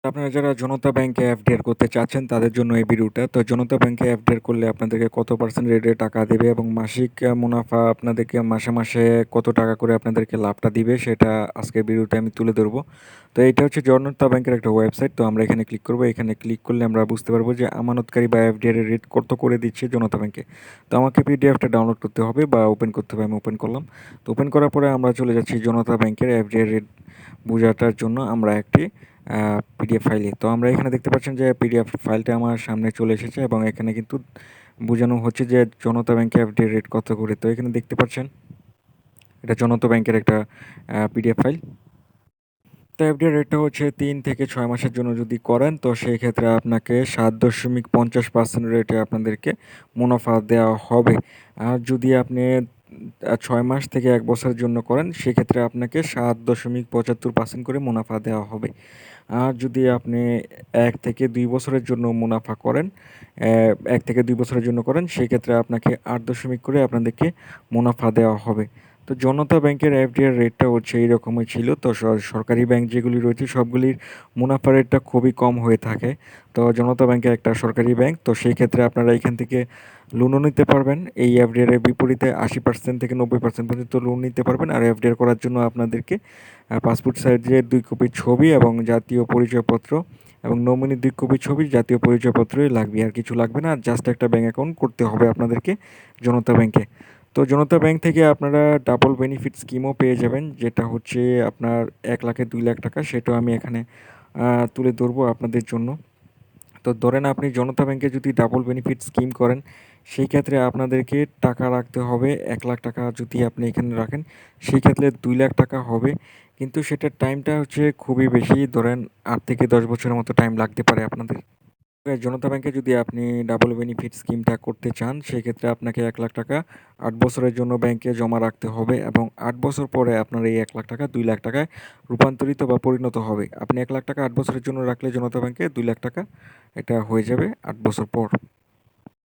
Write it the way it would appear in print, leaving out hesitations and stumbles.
আপনারা যারা জনতা ব্যাংকে এফডিআর করতে চাচ্ছেন তাদের জন্য এই ভিডিওটা। তো জনতা ব্যাংকে এফডিআর করলে আপনাদেরকে কত পার্সেন্ট রেটে টাকা দেবে এবং মাসিক মুনাফা আপনাদেরকে মাসে, মাসে কত টাকা করে আপনাদেরকে লাভটা দিবে সেটা আজকের ভিডিওতে আমি তুলে ধরবো। তো এইটা হচ্ছে জনতা ব্যাংকের একটা ওয়েবসাইট। তো আমরা এখানে ক্লিক করব। এখানে ক্লিক করলে আমরা বুঝতে পারবো যে আমানতকারী বা এফডিআর এর রেট কত করে দিচ্ছে জনতা ব্যাংকে। তো আমাকে পিডিএফটা ডাউনলোড করতে হবে বা ওপেন করতে হবে। আমি ওপেন করলাম। তো ওপেন করার পরে আমরা চলে যাচ্ছি জনতা ব্যাংকের এফডিআর রেট বোঝাটার জন্য আমরা একটি পিডিএফ ফাইলে। তো আমরা এখানে দেখতে পাচ্ছেন যে পিডিএফ ফাইলটা আমার সামনে চলে এসেছে এবং এখানে কিন্তু বোঝানো হচ্ছে যে জনতা ব্যাংকে এফডির রেট কত করে। তো এখানে দেখতে পাচ্ছেন এটা জনতা ব্যাংকের একটা পিডিএফ ফাইল। তো এফডির রেটটা হচ্ছে ৩ থেকে ৬ মাসের জন্য যদি করেন তো সেই ক্ষেত্রে আপনাকে ৭.৫০% রেটে আপনাদেরকে মুনাফা দেওয়া হবে। আর যদি আপনি ৬ মাস থেকে ১ বছরের জন্য করেন সেক্ষেত্রে আপনাকে ৭.৭৫% করে মুনাফা দেওয়া হবে। আর যদি আপনি ১ থেকে ২ বছরের জন্য মুনাফা করেন, ১ থেকে ২ বছরের জন্য করেন সেক্ষেত্রে আপনাকে ৮ করে আপনাদেরকে মুনাফা দেওয়া হবে। তো জনতা ব্যাংকের এফডিআর রেটটা হচ্ছে এইরকমই ছিল। তো সরকারি ব্যাংক যেগুলি রয়েছে সবগুলির মুনাফা রেটটা খুবই কম হয়ে থাকে। তো জনতা ব্যাংকে একটা সরকারি ব্যাংক, তো সেই ক্ষেত্রে আপনারা এখান থেকে লোনও নিতে পারবেন। এই এফডিআর এর বিপরীতে ৮০% থেকে ৯০% পর্যন্ত লোন নিতে পারবেন। আর এফডিআর করার জন্য আপনাদেরকে পাসপোর্ট সাইজের ২ কপি ছবি এবং জাতীয় পরিচয়পত্র এবং নমিনি ২ কপি ছবি, জাতীয় পরিচয়পত্রই লাগবে। আর কিছু লাগবে না। জাস্ট একটা ব্যাংক অ্যাকাউন্ট করতে হবে আপনাদেরকে জনতা ব্যাংকে। তো জনতা ব্যাংক থেকে আপনারা ডাবল বেনিফিট স্কিমও পেয়ে যাবেন, যেটা হচ্ছে আপনার ১,০০,০০০ ২,০০,০০০ টাকা। সেটাও আমি এখানে তুলে ধরবো আপনাদের জন্য। তো ধরেন আপনি জনতা ব্যাংকে যদি ডাবল বেনিফিট স্কিম করেন সেই ক্ষেত্রে আপনাদেরকে টাকা রাখতে হবে ১,০০,০০০ টাকা। যদি আপনি এখানে রাখেন সেই ক্ষেত্রে ২,০০,০০০ টাকা হবে। কিন্তু সেটার টাইমটা হচ্ছে খুবই বেশি, ধরেন ৮ থেকে ১০ বছরের মতো টাইম লাগতে পারে আপনাদের। জনতা ব্যাংকে যদি আপনি ডাবল বেনিফিট স্কিমটা করতে চান সেক্ষেত্রে আপনাকে ১,০০,০০০ টাকা ৮ বছরের জন্য ব্যাংকে জমা রাখতে হবে এবং ৮ বছর পরে আপনার এই ১,০০,০০০ টাকা ২,০০,০০০ টাকায় রূপান্তরিত বা পরিণত হবে। আপনি ১,০০,০০০ টাকা ৮ বছরের জন্য রাখলে জনতা ব্যাংকে ২,০০,০০০ টাকা এটা হয়ে যাবে ৮ বছর পর।